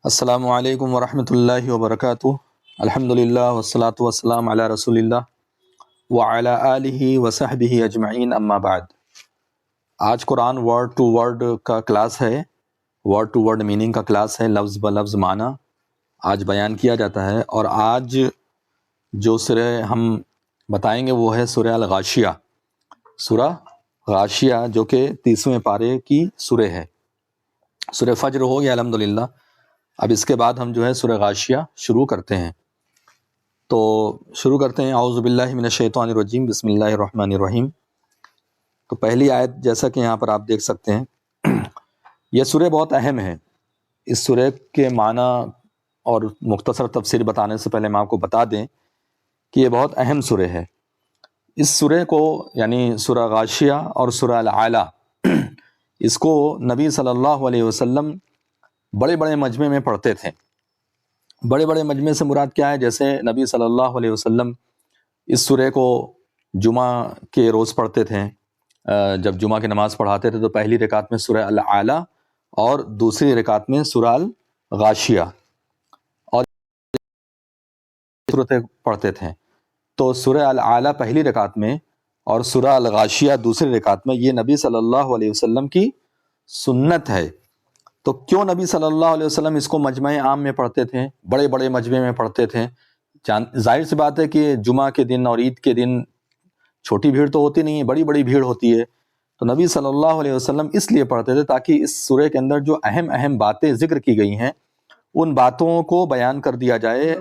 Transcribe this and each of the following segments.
السلام علیکم ورحمۃ اللہ وبرکاتہ۔ الحمدللہ والصلاة والسلام علی رسول اللہ وعلی آلہ وصحبہ اجمعین، اما بعد۔ آج قرآن ورڈ ٹو ورڈ کا کلاس ہے، ورڈ ٹو ورڈ میننگ کا کلاس ہے، لفظ بلفظ معنی آج بیان کیا جاتا ہے۔ اور آج جو سورہ ہم بتائیں گے وہ ہے سورہ الغاشیہ، سورہ غاشیہ جو کہ 30ویں پارے کی سورہ ہے۔ سورہ فجر ہو گیا الحمدللہ، اب اس کے بعد ہم جو ہے سورہ غاشیہ شروع کرتے ہیں۔ تو شروع کرتے ہیں، اعوذ باللہ من الشیطان الرجیم، بسم اللہ الرحمن الرحیم۔ تو پہلی آیت جیسا کہ یہاں پر آپ دیکھ سکتے ہیں، یہ سورہ بہت اہم ہے۔ اس سورہ کے معنی اور مختصر تفسیر بتانے سے پہلے ہم آپ کو بتا دیں کہ یہ بہت اہم سورہ ہے۔ اس سورہ کو یعنی سورہ غاشیہ اور سورہ الاعلیٰ، اس کو نبی صلی اللہ علیہ وسلم بڑے بڑے مجمع میں پڑھتے تھے۔ بڑے بڑے مجمع سے مراد کیا ہے؟ جیسے نبی صلی اللہ علیہ وسلم اس سورہ کو جمعہ کے روز پڑھتے تھے۔ جب جمعہ کی نماز پڑھاتے تھے تو پہلی رکعت میں سورہ الاعلیٰ اور دوسری رکعت میں سورہ الغاشیہ اور صورتیں پڑھتے تھے۔ تو سورہ الاعلیٰ پہلی رکعت میں اور سورہ الغاشیہ دوسری رکعت میں، یہ نبی صلی اللہ علیہ وسلم کی سنت ہے۔ تو کیوں نبی صلی اللہ علیہ وسلم اس کو مجمع عام میں پڑھتے تھے، بڑے بڑے مجمع میں پڑھتے تھے؟ ظاہر سی بات ہے کہ جمعہ کے دن اور عید کے دن چھوٹی بھیڑ تو ہوتی نہیں ہے، بڑی بڑی بھیڑ ہوتی ہے۔ تو نبی صلی اللہ علیہ وسلم اس لیے پڑھتے تھے تاکہ اس سورہ کے اندر جو اہم اہم باتیں ذکر کی گئی ہیں ان باتوں کو بیان کر دیا جائے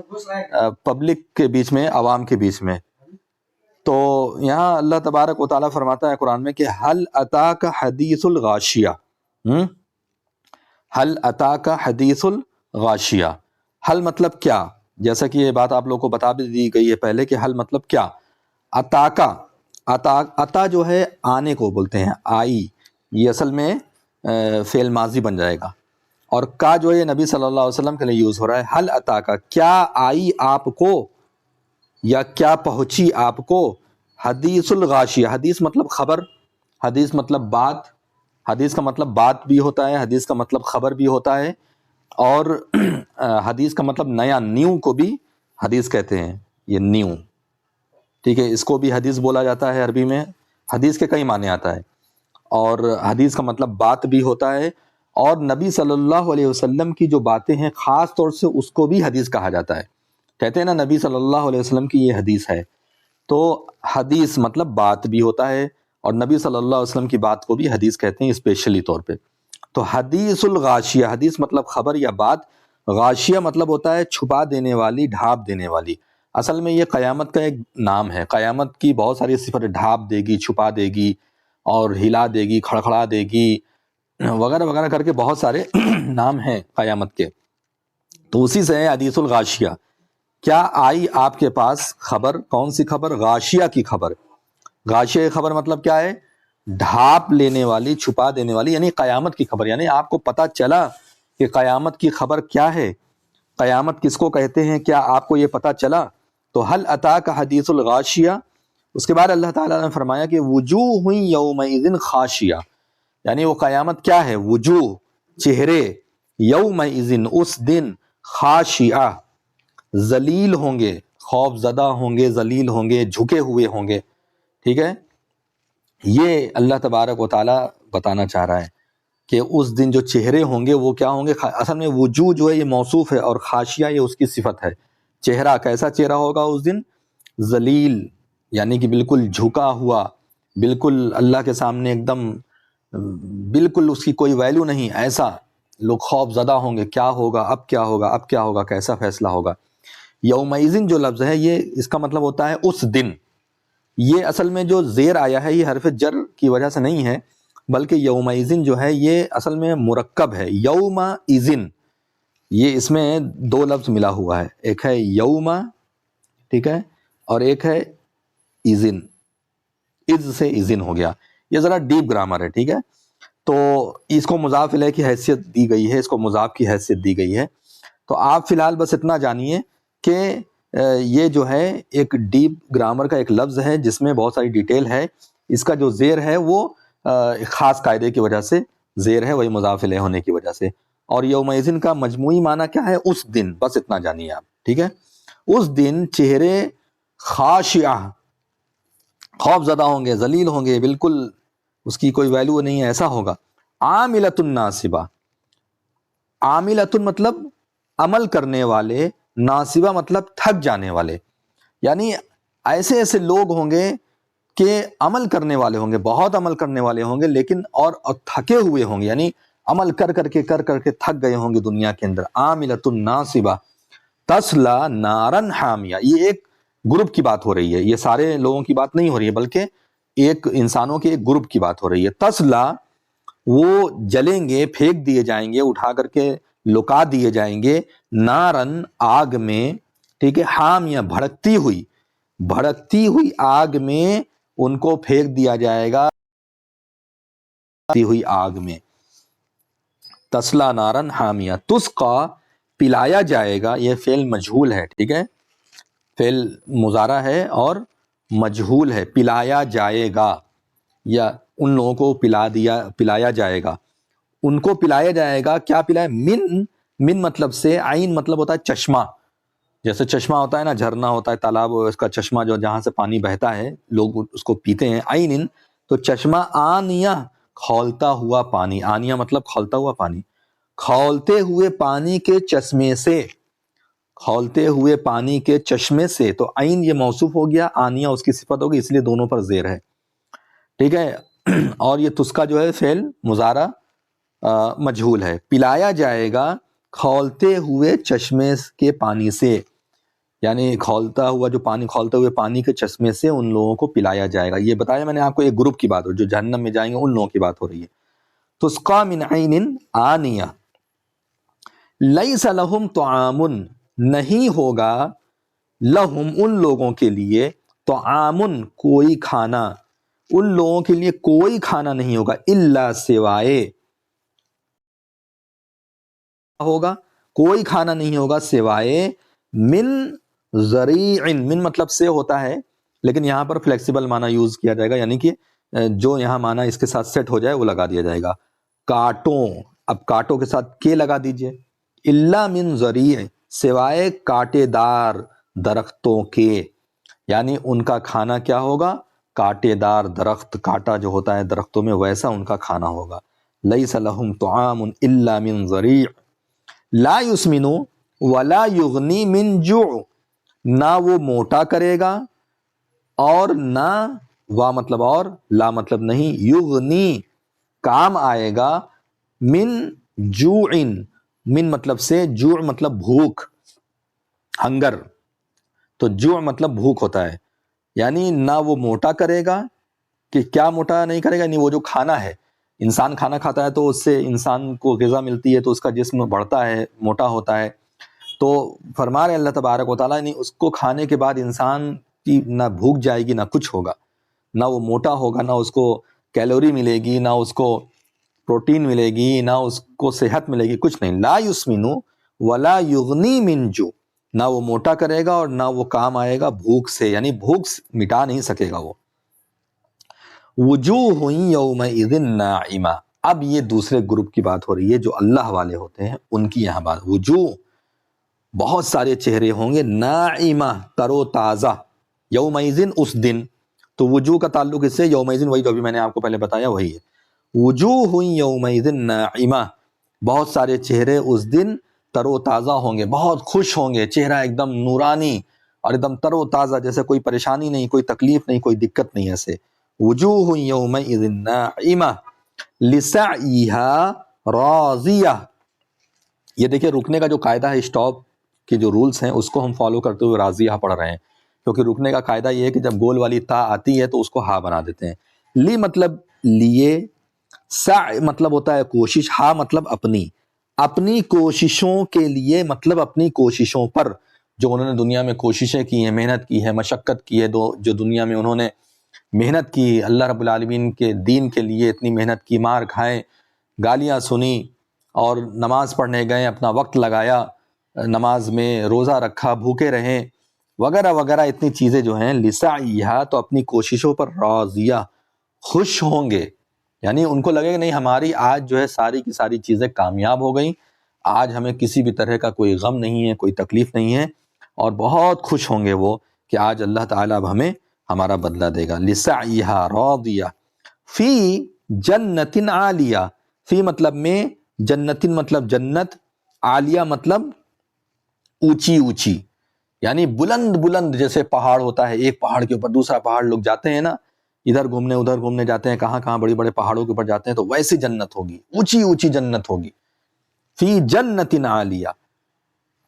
پبلک کے بیچ میں، عوام کے بیچ میں۔ تو یہاں اللہ تبارک و تعالیٰ فرماتا ہے قرآن میں کہ حل اتاک حدیث الغاشیہ، حل اتاک حدیث الغاشیہ۔ حل مطلب کیا؟ جیسا کہ یہ بات آپ لوگوں کو بتا بھی دی گئی ہے پہلے کہ حل مطلب کیا۔ اتاکا، اتا جو ہے آنے کو بولتے ہیں، آئی، یہ اصل میں فعل ماضی بن جائے گا، اور کا جو ہے نبی صلی اللہ علیہ وسلم کے لیے یوز ہو رہا ہے۔ حل اتاکا، کیا آئی آپ کو یا کیا پہنچی آپ کو حدیث الغاشیہ۔ حدیث مطلب خبر، حدیث مطلب بات، حدیث کا مطلب بات بھی ہوتا ہے، حدیث کا مطلب خبر بھی ہوتا ہے، اور حدیث کا مطلب نیا، نیو کو بھی حدیث کہتے ہیں، یہ نیو، ٹھیک ہے، اس کو بھی حدیث بولا جاتا ہے عربی میں۔ حدیث کے کئی معنی آتا ہے، اور حدیث کا مطلب بات بھی ہوتا ہے، اور نبی صلی اللہ علیہ وسلم کی جو باتیں ہیں خاص طور سے اس کو بھی حدیث کہا جاتا ہے۔ کہتے ہیں نا نبی صلی اللہ علیہ وسلم کی یہ حدیث ہے، تو حدیث مطلب بات بھی ہوتا ہے، اور نبی صلی اللہ علیہ وسلم کی بات کو بھی حدیث کہتے ہیں اسپیشلی طور پہ۔ تو حدیث الغاشیہ، حدیث مطلب خبر یا بات، غاشیہ مطلب ہوتا ہے چھپا دینے والی، ڈھانپ دینے والی۔ اصل میں یہ قیامت کا ایک نام ہے، قیامت کی بہت ساری صفت، ڈھانپ دے گی، چھپا دے گی، اور ہلا دے گی، کھڑکھڑا دے گی، وغیرہ وغیرہ کر کے بہت سارے نام ہیں قیامت کے۔ تو اسی سے ہے حدیث الغاشیہ۔ کیا آئی آپ کے پاس خبر؟ کون سی خبر؟ غاشیہ کی خبر۔ غاشیہ کی خبر مطلب کیا ہے؟ ڈھانپ لینے والی، چھپا دینے والی، یعنی قیامت کی خبر۔ یعنی آپ کو پتہ چلا کہ قیامت کی خبر کیا ہے، قیامت کس کو کہتے ہیں، کیا آپ کو یہ پتہ چلا؟ تو حل اتاک حدیث الغاشیہ۔ اس کے بعد اللہ تعالیٰ نے فرمایا کہ وجوہ یومئذ خاشیہ، یعنی وہ قیامت کیا ہے؟ وجوہ، چہرے، یومئذ اس دن، خاشیہ ذلیل ہوں گے، خوف زدہ ہوں گے، ذلیل ہوں گے، جھکے ہوئے ہوں گے، ٹھیک ہے۔ یہ اللہ تبارک و تعالیٰ بتانا چاہ رہا ہے کہ اس دن جو چہرے ہوں گے وہ کیا ہوں گے۔ اصل میں وجوہ جو ہے یہ موصوف ہے، اور خاشیہ یہ اس کی صفت ہے۔ چہرہ، کیسا چہرہ ہوگا اس دن؟ ذلیل، یعنی کہ بالکل جھکا ہوا، بالکل اللہ کے سامنے ایک دم بالکل اس کی کوئی ویلیو نہیں، ایسا لوگ خوف زدہ ہوں گے، کیا ہوگا، اب کیا ہوگا، اب کیا ہوگا، کیسا فیصلہ ہوگا۔ یومئذ جو لفظ ہے یہ اس کا مطلب ہوتا ہے اس دن۔ یہ اصل میں جو زیر آیا ہے یہ حرف جر کی وجہ سے نہیں ہے، بلکہ یومئذ جو ہے یہ اصل میں مرکب ہے، یومئذ، یہ اس میں دو لفظ ملا ہوا ہے، ایک ہے یوم، ٹھیک ہے، اور ایک ہے اذن، اذ سے اذن ہو گیا۔ یہ ذرا ڈیپ گرامر ہے، ٹھیک ہے۔ تو اس کو مضاف الیہ کی حیثیت دی گئی ہے، اس کو مضاف کی حیثیت دی گئی ہے۔ تو آپ فی الحال بس اتنا جانیے کہ یہ جو ہے ایک ڈیپ گرامر کا ایک لفظ ہے جس میں بہت ساری ڈیٹیل ہے۔ اس کا جو زیر ہے وہ خاص قاعدے کی وجہ سے زیر ہے، وہی مضاف الیہ ہونے کی وجہ سے۔ اور یومئذن کا مجموعی معنی کیا ہے؟ اس دن، بس اتنا جانیے آپ، ٹھیک ہے؟ اس دن چہرے خاشعہ، خوف زدہ ہوں گے، ذلیل ہوں گے، بالکل اس کی کوئی ویلیو نہیں ہے، ایسا ہوگا۔ عاملۃ ناصبہ، عاملۃ مطلب عمل کرنے والے، ناصبہ مطلب تھک جانے والے، یعنی ایسے ایسے لوگ ہوں گے کہ عمل کرنے والے ہوں گے، بہت عمل کرنے والے ہوں گے، لیکن اور تھکے ہوئے ہوں گے، یعنی عمل کر کر کے تھک گئے ہوں گے دنیا کے اندر۔ عاملۃ ناصبہ تسلا نارن حامیہ، یہ ایک گروپ کی بات ہو رہی ہے، یہ سارے لوگوں کی بات نہیں ہو رہی ہے، بلکہ ایک انسانوں کے ایک گروپ کی بات ہو رہی ہے۔ تسلا، وہ جلیں گے، پھینک دیے جائیں گے، اٹھا کر کے لکا دیے جائیں گے، نارن آگ میں، ٹھیک ہے، حامیہ بھڑکتی ہوئی آگ میں ان کو پھینک دیا جائے گا، ہوئی آگ میں۔ تسلا نارن حامیہ، تسقا پلایا جائے گا، یہ فعل مجہول ہے، ٹھیک ہے، فعل مضارع ہے اور مجہول ہے، پلایا جائے گا، یا ان لوگوں کو پلایا جائے گا، ان کو پلایا جائے گا۔ کیا پلایا؟ من مطلب سے، عین مطلب ہوتا ہے چشمہ، جیسے چشمہ ہوتا ہے نا، جھرنا ہوتا ہے، تالاب، اس کا چشمہ جو جہاں سے پانی بہتا ہے لوگ اس کو پیتے ہیں، عین تو چشمہ، آنیہ کھولتا ہوا پانی، آنیہ مطلب کھولتا ہوا پانی، کھولتے ہوئے پانی کے چشمے سے، کھولتے ہوئے پانی کے چشمے سے، تو عین یہ موصوف ہو گیا، آنیہ اس کی صفت ہوگی، اس لیے دونوں پر زیر ہے، ٹھیک ہے۔ اور یہ تسکا جو ہے فعل مضارع مجہول ہے، پلایا جائے گا کھولتے ہوئے چشمے کے پانی سے، یعنی کھولتا ہوا جو پانی، کھولتے ہوئے پانی کے چشمے سے ان لوگوں کو پلایا جائے گا۔ یہ بتایا میں نے آپ کو، ایک گروپ کی بات ہو جو جہنم میں جائیں گے، ان لوگوں کی بات ہو رہی ہے۔ تسقا من عین آنیہ، لیس لہم طعام، نہیں ہوگا، لہم ان لوگوں کے لیے، طعام کوئی کھانا، ان لوگوں کے لیے کوئی کھانا نہیں ہوگا، الا سوائے، ہوگا کوئی کھانا نہیں ہوگا سوائے من ذریع، من مطلب سے ہوتا ہے، لیکن یہاں پر فلیکسیبل معنی یوز کیا جائے گا، یعنی کہ جو یہاں معنی اس کے ساتھ سیٹ ہو جائے وہ لگا دیا جائے گا۔ کانٹوں، اب کانٹوں کے ساتھ کے لگا دیجئے، الا من ذریع، سوائے کانٹے دار درختوں کے، یعنی ان کا کھانا کیا ہوگا؟ کانٹے دار درخت، کانٹا جو ہوتا ہے درختوں میں، ویسا ان کا کھانا ہوگا۔ لیس لہم طعام الا من ذریع لا یسمن ولا یغنی من جوع، نہ وہ موٹا کرے گا اور نہ، وا مطلب اور، لا مطلب نہیں، یغنی کام آئے گا، من جوع، من مطلب سے، جوع مطلب بھوک، ہنگر، تو جوع مطلب بھوک ہوتا ہے، یعنی نہ وہ موٹا کرے گا، کہ کیا موٹا نہیں کرے گا؟ یعنی وہ جو کھانا ہے، انسان کھانا کھاتا ہے تو اس سے انسان کو غذا ملتی ہے، تو اس کا جسم بڑھتا ہے، موٹا ہوتا ہے، تو فرما رہے اللہ تبارک و تعالیٰ، یعنی اس کو کھانے کے بعد انسان کی نہ بھوک جائے گی، نہ کچھ ہوگا، نہ وہ موٹا ہوگا، نہ اس کو کیلوری ملے گی، نہ اس کو پروٹین ملے گی، نہ اس کو صحت ملے گی، کچھ نہیں۔ لا یسمن ولا یغنی من جوع، نہ وہ موٹا کرے گا اور نہ وہ کام آئے گا بھوک سے، یعنی بھوک مٹا نہیں سکے گا وہ۔ وجوہ یومئذ ناعمہ، اب یہ دوسرے گروپ کی بات ہو رہی ہے جو اللہ والے ہوتے ہیں، ان کی یہاں بات، وجوہ بہت سارے چہرے ہوں گے، ناعمہ تر و تازہ، یومئذ اس دن، تو وجوہ کا تعلق اس سے، یومئذ وہی جو ابھی میں نے آپ کو پہلے بتایا وہی ہے، وجوہ یومئذ ناعمہ، بہت سارے چہرے اس دن تر و تازہ ہوں گے، بہت خوش ہوں گے، چہرہ ایک دم نورانی اور ایک دم تر و تازہ، جیسے کوئی پریشانی نہیں، کوئی تکلیف نہیں، کوئی دقت نہیں، ایسے وجوہ یومئذ ناعمہ لسعیہا راضیہ۔ یہ دیکھیں رکنے کا جو قاعدہ ہے، اسٹاپ کے جو رولز ہیں، اس کو ہم فالو کرتے ہوئے راضیہ پڑھ رہے ہیں، کیونکہ رکنے کا قاعدہ یہ ہے کہ جب گول والی تا آتی ہے تو اس کو ہا بنا دیتے ہیں۔ لی مطلب لیے، سعی مطلب ہوتا ہے کوشش، ہا مطلب اپنی کوششوں کے لیے، مطلب اپنی کوششوں پر، جو انہوں نے دنیا میں کوششیں کی ہیں، محنت کی ہے، مشقت کی ہے، جو دنیا میں انہوں نے محنت کی، اللہ رب العالمین کے دین کے لیے اتنی محنت کی، مار کھائے، گالیاں سنی، اور نماز پڑھنے گئے، اپنا وقت لگایا نماز میں، روزہ رکھا، بھوکے رہیں، وغیرہ وغیرہ، اتنی چیزیں جو ہیں، لسعیہا تو اپنی کوششوں پر، راضیہ خوش ہوں گے، یعنی ان کو لگے کہ نہیں ہماری آج جو ہے ساری کی ساری چیزیں کامیاب ہو گئیں، آج ہمیں کسی بھی طرح کا کوئی غم نہیں ہے، کوئی تکلیف نہیں ہے، اور بہت خوش ہوں گے وہ کہ آج اللہ تعالیٰ اب ہمیں ہمارا بدلہ دے گا۔ لسعیہا راضیہ فی جنت عالیہ، فی مطلب میں، جنتن مطلب جنت، عالیہ مطلب اونچی اونچی، یعنی بلند بلند، جیسے پہاڑ ہوتا ہے، ایک پہاڑ کے اوپر دوسرا پہاڑ، لوگ جاتے ہیں نا ادھر گھومنے ادھر گھومنے جاتے ہیں، کہاں کہاں بڑی بڑے پہاڑوں کے اوپر جاتے ہیں، تو ویسی جنت ہوگی، اونچی اونچی جنت ہوگی۔ فی جنت عالیہ،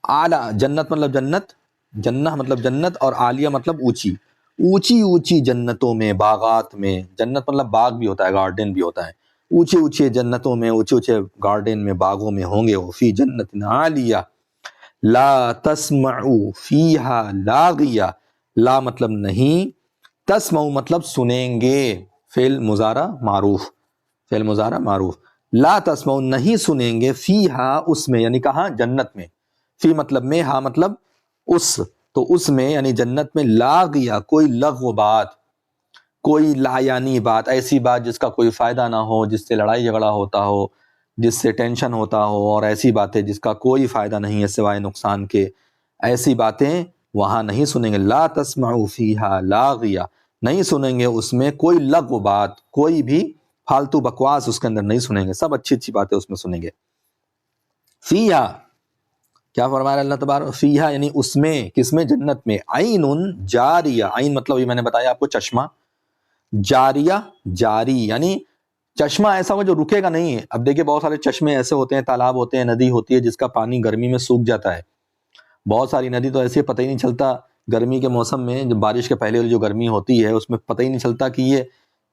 اعلیٰ، جنت مطلب جنت، جنہ مطلب جنت، اور عالیہ مطلب اونچی، اونچی اونچی جنتوں میں، باغات میں، جنت مطلب باغ بھی ہوتا ہے، گارڈن بھی ہوتا ہے، اونچے اونچے جنتوں میں، اونچے اونچے گارڈن میں، باغوں میں ہوں گے وہ، فی جنت عالیہ لا تسمعوا فیہا لاغیہ، لا مطلب نہیں، تسمعوا مطلب سنیں گے، فعل مضارع معروف، فعل مضارع معروف، لا تسمعوا نہیں سنیں گے، فیہا اس میں، یعنی کہاں؟ جنت میں، فی مطلب میں، ہا مطلب اس، تو اس میں یعنی جنت میں، لاغیہ کوئی لغو بات، کوئی لا یعنی بات، ایسی بات جس کا کوئی فائدہ نہ ہو، جس سے لڑائی جھگڑا ہوتا ہو، جس سے ٹینشن ہوتا ہو، اور ایسی باتیں جس کا کوئی فائدہ نہیں ہے سوائے نقصان کے، ایسی باتیں وہاں نہیں سنیں گے۔ لا تسمعوا فیہا لاغیہ، نہیں سنیں گے اس میں کوئی لغو بات، کوئی بھی فالتو بکواس اس کے اندر نہیں سنیں گے، سب اچھی اچھی باتیں اس میں سنیں گے۔ فیہا کیا فرما رہا ہے اللہ تبارک؟ فیہا یعنی اس میں، کس میں؟ جنت میں، عین جاریہ، عین مطلب یہ میں نے بتایا آپ کو چشمہ، جاریہ جاری یعنی چشمہ ایسا ہو جو رکے گا نہیں ہے۔ اب دیکھیں بہت سارے چشمے ایسے ہوتے ہیں، تالاب ہوتے ہیں، ندی ہوتی ہے جس کا پانی گرمی میں سوکھ جاتا ہے، بہت ساری ندی تو ایسے پتہ ہی نہیں چلتا، گرمی کے موسم میں جب بارش کے پہلے والی جو گرمی ہوتی ہے اس میں پتہ ہی نہیں چلتا کہ یہ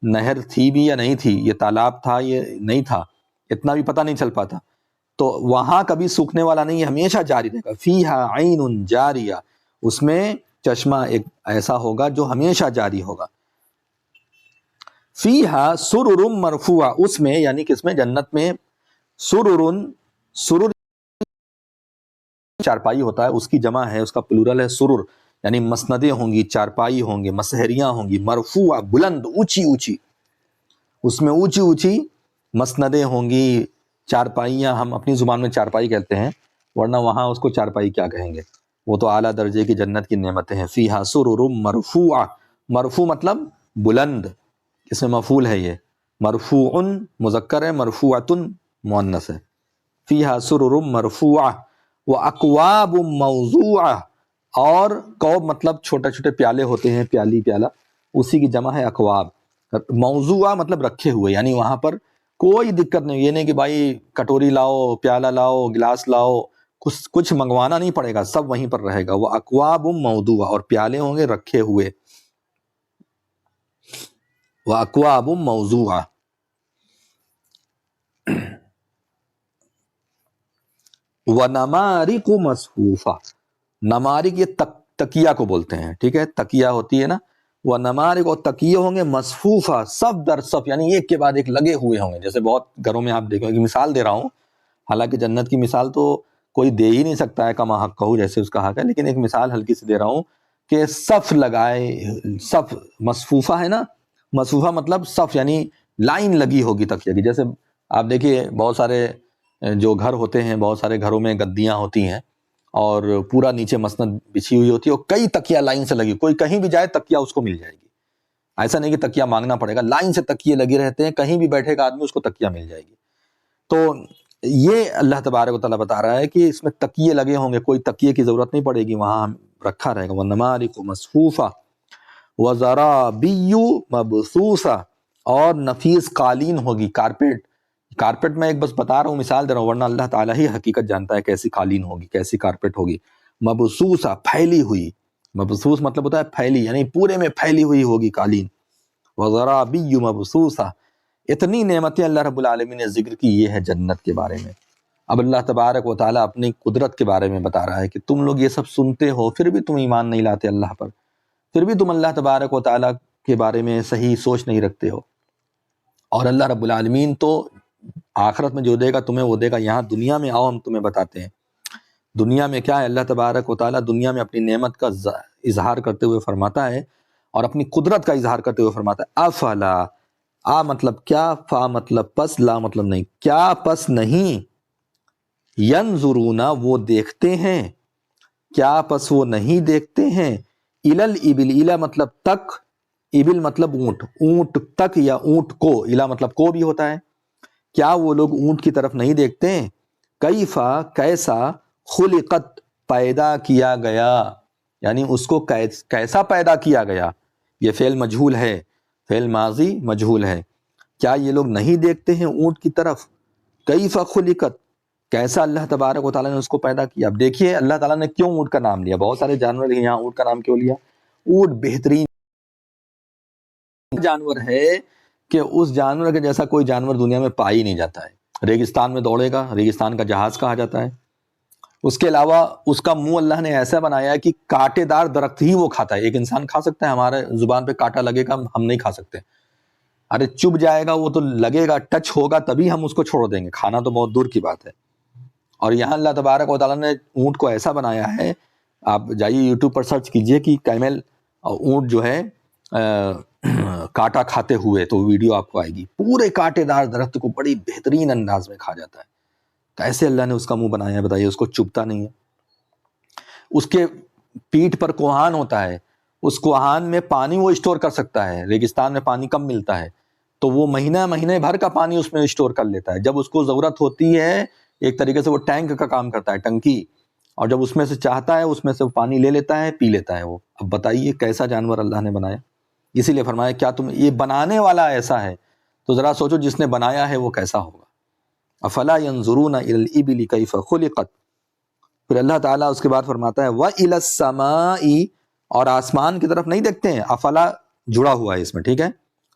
نہر تھی بھی یا نہیں تھی، یہ تالاب تھا یہ نہیں تھا، اتنا بھی پتہ نہیں چل پاتا، تو وہاں کبھی سوکھنے والا نہیں ہے، ہمیشہ جاری رہے گا۔ فیہا عین جاریہ، اس میں چشمہ ایک ایسا ہوگا جو ہمیشہ جاری ہوگا۔ فیہا سرر مرفوعہ، اس میں یعنی کس میں؟ جنت میں، سرر، سرر چارپائی ہوتا ہے، اس کی جمع ہے، اس کا پلورل ہے سرر، یعنی مسندیں ہوں گی، چارپائی ہوں گی، مسہریاں ہوں گی، مرفوعہ بلند، اونچی اونچی، اس میں اونچی اونچی مسندیں ہوں گی، چارپائیاں، ہم اپنی زبان میں چارپائی کہتے ہیں، ورنہ وہاں اس کو چارپائی کیا کہیں گے، وہ تو اعلیٰ درجے کی جنت کی نعمتیں ہیں۔ فیہا سرر مرفوعہ، مرفوع مطلب بلند، اس میں مفعول ہے، یہ مرفوع مذکر ہے، مرفوعۃ مؤنث ہے۔ فیہا سرر مرفوعہ واکواب موضوعہ، اور کوب مطلب چھوٹے چھوٹے پیالے ہوتے ہیں، پیالی پیالہ، اسی کی جمع ہے اکواب۔ موضوعہ مطلب رکھے ہوئے، یعنی وہاں پر کوئی دقت نہیں، یہ نہیں کہ بھائی کٹوری لاؤ، پیالہ لاؤ، گلاس لاؤ، کچھ منگوانا نہیں پڑے گا، سب وہیں پر رہے گا۔ وہ اکواب موضوعہ، اور پیالے ہوں گے رکھے ہوئے، وہ اکواب موضوعہ۔ وَنَمَارِقُ مَصْفُوفَةٌ، نمارق یہ تکیہ کو بولتے ہیں، ٹھیک ہے، تکیہ ہوتی ہے نا، وَنَمَارِقُ، اور تکیے ہوں گے، مصفوفہ صف در صف، یعنی ایک کے بعد ایک لگے ہوئے ہوں گے، جیسے بہت گھروں میں آپ دیکھیں گے، مثال دے رہا ہوں، حالانکہ جنت کی مثال تو کوئی دے ہی نہیں سکتا ہے کما حق کہو، جیسے اس کا حق ہے، لیکن ایک مثال ہلکی سی دے رہا ہوں کہ صف لگائے، صف مصفوفہ ہے نا، مصفوفہ مطلب صف، یعنی لائن لگی ہوگی تکیہ کی، جیسے آپ دیکھیے بہت سارے جو گھر ہوتے ہیں، بہت سارے گھروں میں گدیاں ہوتی ہیں اور پورا نیچے مسند بچھی ہوئی ہوتی ہے، اور کئی تکیہ لائن سے لگی، کوئی کہیں بھی جائے تکیہ اس کو مل جائے گی، ایسا نہیں کہ تکیہ مانگنا پڑے گا، لائن سے تکیے لگے رہتے ہیں، کہیں بھی بیٹھے گا آدمی اس کو تکیہ مل جائے گی۔ تو یہ اللہ تبارک و تعالیٰ بتا رہا ہے کہ اس میں تکیے لگے ہوں گے، کوئی تکیے کی ضرورت نہیں پڑے گی، وہاں رکھا رہے گا۔ وَنَمَارِقُ مَصْفُوفَةٌ وَزَرَابِيُّ مَبْثُوثَةٌ، اور نفیس قالین ہوگی، کارپیٹ، کارپیٹ میں ایک بس بتا رہا ہوں، مثال دے رہا ہوں، ورنہ اللہ تعالیٰ ہی حقیقت جانتا ہے کیسی قالین ہوگی، کیسی کارپیٹ ہوگی۔ مبثوثہ، پھیلی ہوئی، مبثوث مطلب ہوتا ہے پھیلی، یعنی پورے میں پھیلی ہوئی ہوگی قالین۔ وَزَرَابِيُّ مَبْثُوثَةٌ، اتنی نعمتیں اللہ رب العالمین نے ذکر کی، یہ ہے جنت کے بارے میں۔ اب اللہ تبارک و تعالیٰ اپنی قدرت کے بارے میں بتا رہا ہے کہ تم لوگ یہ سب سنتے ہو، پھر بھی تم ایمان نہیں لاتے اللہ پر، پھر بھی تم اللہ تبارک و تعالیٰ کے بارے میں صحیح سوچ نہیں رکھتے ہو، اور اللہ رب العالمین تو آخرت میں جو دے گا تمہیں وہ دے گا، یہاں دنیا میں آؤ ہم تمہیں بتاتے ہیں۔ دنیا میں کیا ہے؟ اللہ تبارک و تعالیٰ دنیا میں اپنی نعمت کا اظہار کرتے ہوئے فرماتا ہے، اور اپنی قدرت کا اظہار کرتے ہوئے فرماتا ہے، افلا، آ مطلب کیا، فا مطلب پس، لا مطلب نہیں، کیا پس نہیں، ینظرون وہ دیکھتے ہیں، کیا پس وہ نہیں دیکھتے ہیں، الل ابل، الا مطلب تک، ابل مطلب اونٹ، اونٹ تک یا اونٹ کو، الا مطلب کو بھی ہوتا ہے، کیا وہ لوگ اونٹ کی طرف نہیں دیکھتے ہیں، کیفا کیسا، خلقت پیدا کیا گیا، یعنی اس کو کیسا پیدا کیا گیا، یہ فعل مجہول ہے، فعل ماضی مجہول ہے، کیا یہ لوگ نہیں دیکھتے ہیں اونٹ کی طرف، کیفا خلقت کیسا اللہ تبارک و تعالیٰ نے اس کو پیدا کیا۔ اب دیکھیے اللہ تعالیٰ نے کیوں اونٹ کا نام لیا، بہت سارے جانور ہیں، یہاں اونٹ کا نام کیوں لیا؟ اونٹ بہترین جانور ہے کہ اس جانور کے جیسا کوئی جانور دنیا میں پا ہی نہیں جاتا ہے، ریگستان میں دوڑے گا، ریگستان کا جہاز کہا جاتا ہے، اس کے علاوہ اس کا منہ اللہ نے ایسا بنایا ہے کہ کانٹے دار درخت ہی وہ کھاتا ہے، ایک انسان کھا سکتا ہے، ہمارے زبان پہ کانٹا لگے گا ہم نہیں کھا سکتے، ارے چبھ جائے گا وہ تو لگے گا، ٹچ ہوگا تبھی ہم اس کو چھوڑ دیں گے، کھانا تو بہت دور کی بات ہے۔ اور یہاں اللہ تبارک و تعالیٰ نے اونٹ کو ایسا بنایا ہے، آپ جائیے یوٹیوب پر سرچ کیجئے کہ کیمل اونٹ جو ہے کانٹا کھاتے ہوئے، تو ویڈیو آپ کو آئے گی، پورے کانٹے دار درخت کو بڑی بہترین انداز میں کھا جاتا ہے، کیسے اللہ نے اس کا منہ بنایا ہے بتائیے، اس کو چبھتا نہیں ہے۔ اس کے پیٹھ پر کوہان ہوتا ہے، اس کوہان میں پانی وہ اسٹور کر سکتا ہے، ریگستان میں پانی کم ملتا ہے تو وہ مہینے بھر کا پانی اس میں اسٹور کر لیتا ہے، جب اس کو ضرورت ہوتی ہے ایک طریقے سے وہ ٹینک کا کام کرتا ہے، ٹنکی، اور جب اس میں سے چاہتا ہے اس میں سے وہ پانی لے لیتا ہے، پی لیتا ہے وہ۔ اب بتائیے کیسا جانور اللہ نے بنایا، اسی لیے فرمایا کیا تم یہ بنانے والا ایسا ہے تو ذرا سوچو جس نے بنایا ہے وہ کیسا ہوگا۔ افلا ينظرون الى الابل كيف خلقت، پھر اللہ تعالیٰ اس کے بعد فرماتا ہے وَإِلَى السَّمَاءِ، اور آسمان کی طرف نہیں دیکھتے ہیں، افلا جڑا ہوا ہے اس میں، ٹھیک ہے،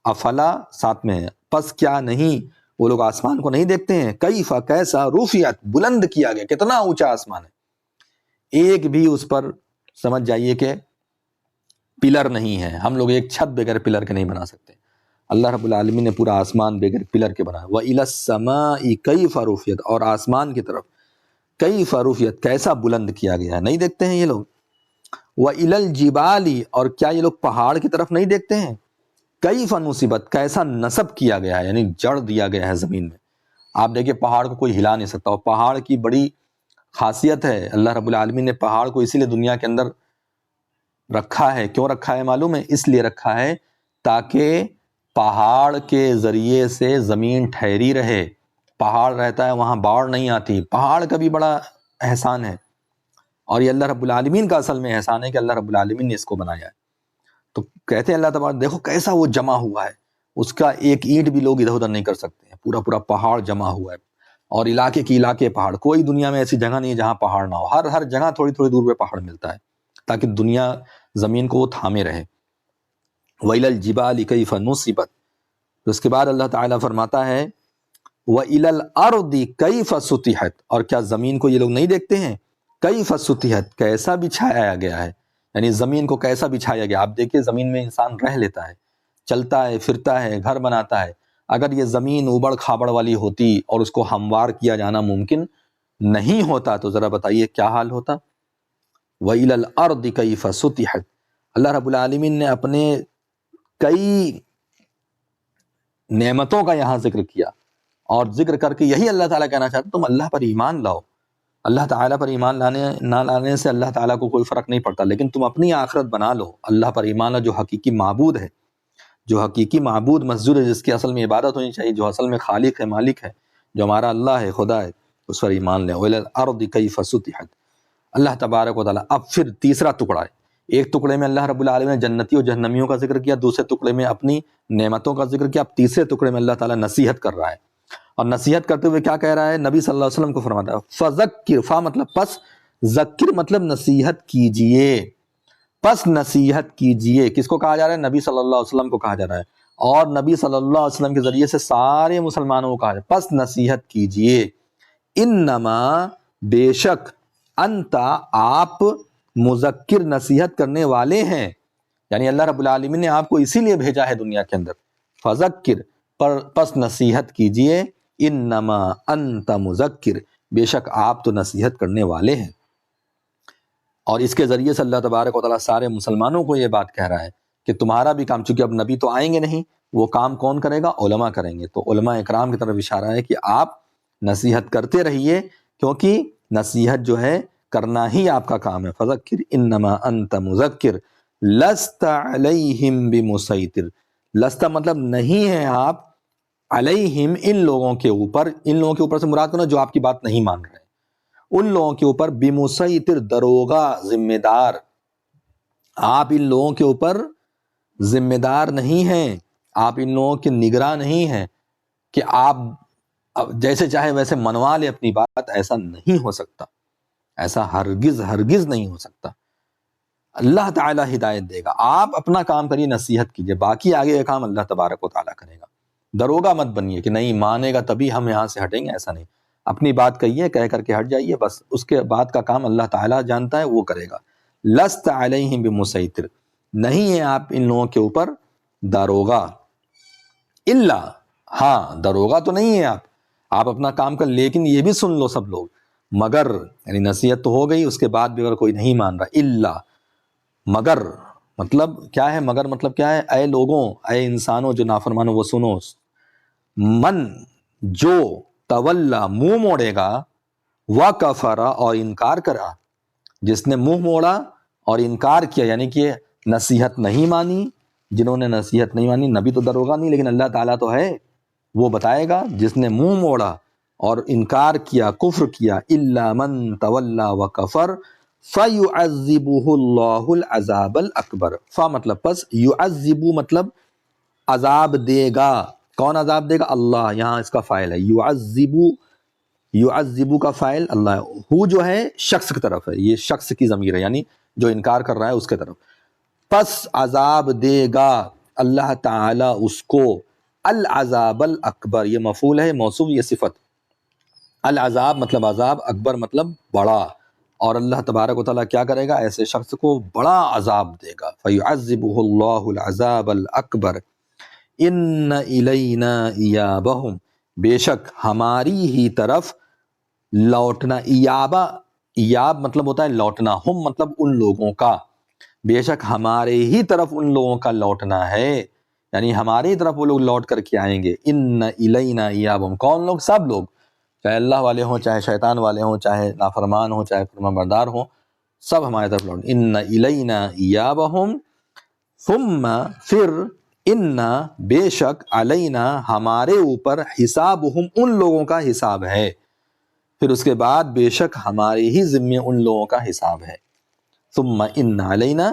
افلا ساتھ میں ہے، پس کیا نہیں وہ لوگ آسمان کو نہیں دیکھتے ہیں، کیفا کیسا، رفعت بلند کیا گیا، کتنا اونچا آسمان ہے، ایک بھی اس پر سمجھ جائیے کہ پلر نہیں ہے، ہم لوگ ایک چھت بغیر پلر کے نہیں بنا سکتے، اللہ رب العالمین نے پورا آسمان بغیر پلر کے بنایا۔ وَإِلَى السَّمَاءِ كَيْفَ رُفِعَتْ، اور آسمان کی طرف کیف رفعت کیسا بلند کیا گیا ہے، نہیں دیکھتے ہیں یہ لوگ۔ وَإِلَى الْجِبَالِ، اور کیا یہ لوگ پہاڑ کی طرف نہیں دیکھتے ہیں، کیف نصبت کیسا نصب کیا گیا ہے، یعنی جڑ دیا گیا ہے زمین میں۔ آپ دیکھیں پہاڑ کو کوئی ہلا نہیں سکتا، اور پہاڑ کی بڑی خاصیت ہے، اللہ رب العالمین نے پہاڑ کو اسی لیے دنیا کے اندر رکھا ہے، کیوں رکھا ہے معلوم ہے، اس لیے رکھا ہے تاکہ پہاڑ کے ذریعے سے زمین ٹھہری رہے، پہاڑ رہتا ہے وہاں باڑ نہیں آتی، پہاڑ کا بھی بڑا احسان ہے، اور یہ اللہ رب العالمین کا اصل میں احسان ہے کہ اللہ رب العالمین نے اس کو بنایا ہے۔ تو کہتے ہیں اللہ تبارک دیکھو کیسا وہ جمع ہوا ہے، اس کا ایک اینٹ بھی لوگ ادھر ادھر نہیں کر سکتے ہیں، پورا پہاڑ جمع ہوا ہے، اور علاقے کی علاقے پہاڑ، کوئی دنیا میں ایسی جگہ نہیں ہے جہاں پہاڑ نہ ہو، ہر جگہ تھوڑی دور پہ پہاڑ ملتا ہے تاکہ دنیا زمین کو وہ تھامے رہے۔ وَإِلَى الْجِبَالِ كَيْفَ نُصِبَتْ، اس کے بعد اللہ تعالیٰ فرماتا ہے وَإِلَى الْأَرْضِ كَيْفَ سُطِحَتْ، اور کیا زمین کو یہ لوگ نہیں دیکھتے ہیں، كَيْفَ سُطِحَتْ کیسا بچھایا گیا ہے، یعنی زمین کو کیسا بچھایا گیا۔ آپ دیکھیں زمین میں انسان رہ لیتا ہے، چلتا ہے پھرتا ہے، گھر بناتا ہے، اگر یہ زمین اوبڑ کھابڑ والی ہوتی اور اس کو ہموار کیا جانا ممکن نہیں ہوتا تو ذرا بتائیے کیا حال ہوتا۔ وَإِلَى الْأَرْضِ كَيْفَ سُطِحَتْ، اللہ رب العالمین نے اپنے کئی نعمتوں کا یہاں ذکر کیا، اور ذکر کر کے یہی اللہ تعالیٰ کہنا چاہتا تم اللہ پر ایمان لاؤ، اللہ تعالیٰ پر ایمان نہ لانے سے اللہ تعالیٰ کو کوئی فرق نہیں پڑتا، لیکن تم اپنی آخرت بنا لو، اللہ پر ایمان لاؤ جو حقیقی معبود ہے، جو حقیقی معبود مسجود ہے، جس کی اصل میں عبادت ہونی چاہیے، جو اصل میں خالق ہے، مالک ہے، جو ہمارا اللہ ہے، خدا ہے، اس پر ایمان لے۔ وَإِلَى الْأَرْضِ كَيْفَ سُطِحَتْ، اللہ تبارک و تعالیٰ اب پھر تیسرا ٹکڑا ہے، ایک ٹکڑے میں اللہ رب العالمین نے جنتی اور جہنمیوں کا ذکر کیا، دوسرے ٹکڑے میں اپنی نعمتوں کا ذکر کیا، اب تیسرے ٹکڑے میں اللہ تعالیٰ نصیحت کر رہا ہے، اور نصیحت کرتے ہوئے کیا کہہ رہا ہے، نبی صلی اللہ علیہ وسلم کو فرماتا ہے فذکر، فا مطلب پس، ذکر مطلب نصیحت کیجئے، پس نصیحت کیجئے، کس کو کہا جا رہا ہے، نبی صلی اللہ علیہ وسلم کو کہا جا رہا ہے، اور نبی صلی اللہ علیہ وسلم کے ذریعے سے سارے مسلمانوں کو کہا جا رہا ہے پس نصیحت کیجئے، انما بے شک، انتا آپ، مذکر نصیحت کرنے والے ہیں، یعنی اللہ رب العالمین نے آپ کو اسی لیے بھیجا ہے دنیا کے اندر، فذکر پس نصیحت کیجئے، انما انت مذکر، بے شک آپ تو نصیحت کرنے والے ہیں۔ اور اس کے ذریعے سے اللہ تبارک و تعالیٰ سارے مسلمانوں کو یہ بات کہہ رہا ہے کہ تمہارا بھی کام، چونکہ اب نبی تو آئیں گے نہیں، وہ کام کون کرے گا، علماء کریں گے، تو علماء اکرام کی طرف اشارہ ہے کہ آپ نصیحت کرتے رہیے کیونکہ نصیحت جو ہے کرنا ہی آپ کا کام ہے. فذکر انما انت مذکر لست علیہم بمسیطر. لست مطلب نہیں ہے آپ علیہم ان لوگوں کے اوپر. ان لوگوں کے اوپر سے مراد کرنا جو آپ کی بات نہیں مان رہے, ان لوگوں کے اوپر بمسیطر دروغہ ذمہ دار. آپ ان لوگوں کے اوپر ذمہ دار نہیں ہیں, آپ ان لوگوں کے نگراں نہیں ہیں کہ آپ جیسے چاہے ویسے منوا لے اپنی بات. ایسا نہیں ہو سکتا, ایسا ہرگز ہرگز نہیں ہو سکتا. اللہ تعالیٰ ہدایت دے گا, آپ اپنا کام کریے, نصیحت کیجیے, باقی آگے کا کام اللہ تبارک و تعالیٰ کرے گا. دروغہ مت بنیے کہ نہیں مانے گا تبھی ہم یہاں سے ہٹیں گے, ایسا نہیں. اپنی بات کہیے, کہہ کر کے ہٹ جائیے, بس اس کے بعد کا کام اللہ تعالیٰ جانتا ہے, وہ کرے گا. لست علیہم بمسیطر, نہیں ہے آپ ان لوگوں کے اوپر داروغہ. الا, ہاں داروغہ تو نہیں ہے آپ اپنا کام کر, لیکن یہ بھی سن لو سب لوگ, مگر یعنی نصیحت تو ہو گئی, اس کے بعد بھی اگر کوئی نہیں مان رہا, الا مگر مطلب کیا ہے, مگر مطلب کیا ہے, اے لوگوں, اے انسانوں جو نافرمانو وہ سنو, من جو تولا منہ موڑے گا, وکفر اور انکار کرا, جس نے منہ موڑا اور انکار کیا, یعنی کہ نصیحت نہیں مانی. جنہوں نے نصیحت نہیں مانی, نبی تو دروغہ نہیں لیکن اللہ تعالیٰ تو ہے, وہ بتائے گا. جس نے منہ موڑا اور انکار کیا, کفر کیا, الا من تولا وکفر فیعذبہ اللہ العذاب الاکبر. مطلب پس, یعذبو مطلب عذاب دے گا. کون عذاب دے گا؟ اللہ. یہاں اس کا فاعل ہے یعذبو, یعذبو کا فاعل اللہ. ہو جو ہے شخص کی طرف ہے, یہ شخص کی ضمیر ہے, یعنی جو انکار کر رہا ہے اس کے طرف. پس عذاب دے گا اللہ تعالی اس کو, العذاب الاکبر, یہ مفعول ہے, موصوف یہ صفت. العذاب مطلب عذاب, اکبر مطلب بڑا, اور اللہ تبارک و تعالیٰ کیا کرے گا, ایسے شخص کو بڑا عذاب دے گا. فَيُعَذِّبُهُ اللَّهُ الْعَذَابَ الْأَكْبَرَ إِنَّ إِلَيْنَا إِيَابَهُمْ, بے شک ہماری ہی طرف لوٹنا. ایابہ, ایاب مطلب ہوتا ہے لوٹنا, ہم مطلب ان لوگوں کا, بے شک ہمارے ہی طرف ان لوگوں کا لوٹنا ہے, یعنی ہماری طرف وہ لوگ لوٹ کر کے آئیں گے. ان الینا ایابہم, کون لوگ؟ سب لوگ, چاہے اللہ والے ہوں, چاہے شیطان والے ہوں, چاہے نافرمان ہوں, چاہے فرمان بردار ہوں, سب ہماری طرف لوٹ. ان الینا ایابہم ثم, پھر, ان بے شک, علینا ہمارے اوپر, حسابہم ان لوگوں کا حساب ہے, پھر اس کے بعد بے شک ہمارے ہی ذمے ان لوگوں کا حساب ہے. ثم ان علینا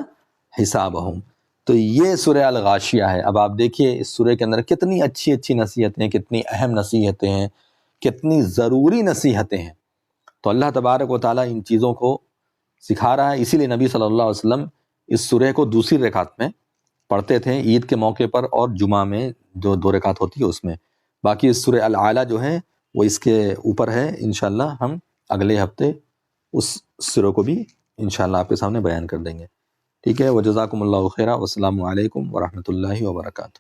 حسابہم. تو یہ سورہ الغاشیہ ہے. اب آپ دیکھیے اس سورہ کے اندر کتنی اچھی اچھی نصیحتیں, کتنی اہم نصیحتیں ہیں, کتنی ضروری نصیحتیں ہیں. تو اللہ تبارک و تعالیٰ ان چیزوں کو سکھا رہا ہے. اسی لیے نبی صلی اللہ علیہ وسلم اس سورہ کو دوسری رکعت میں پڑھتے تھے, عید کے موقع پر, اور جمعہ میں جو 2 رکعت ہوتی ہے اس میں. باقی اس سورہ الاعلیٰ جو ہے وہ اس کے اوپر ہے. انشاءاللہ ہم اگلے ہفتے اس سورہ کو بھی انشاءاللہ آپ کے سامنے بیان کر دیں گے. ٹھیک ہے, وجزاکم اللہ خیرا, والسلام علیکم ورحمۃ اللہ وبرکاتہ.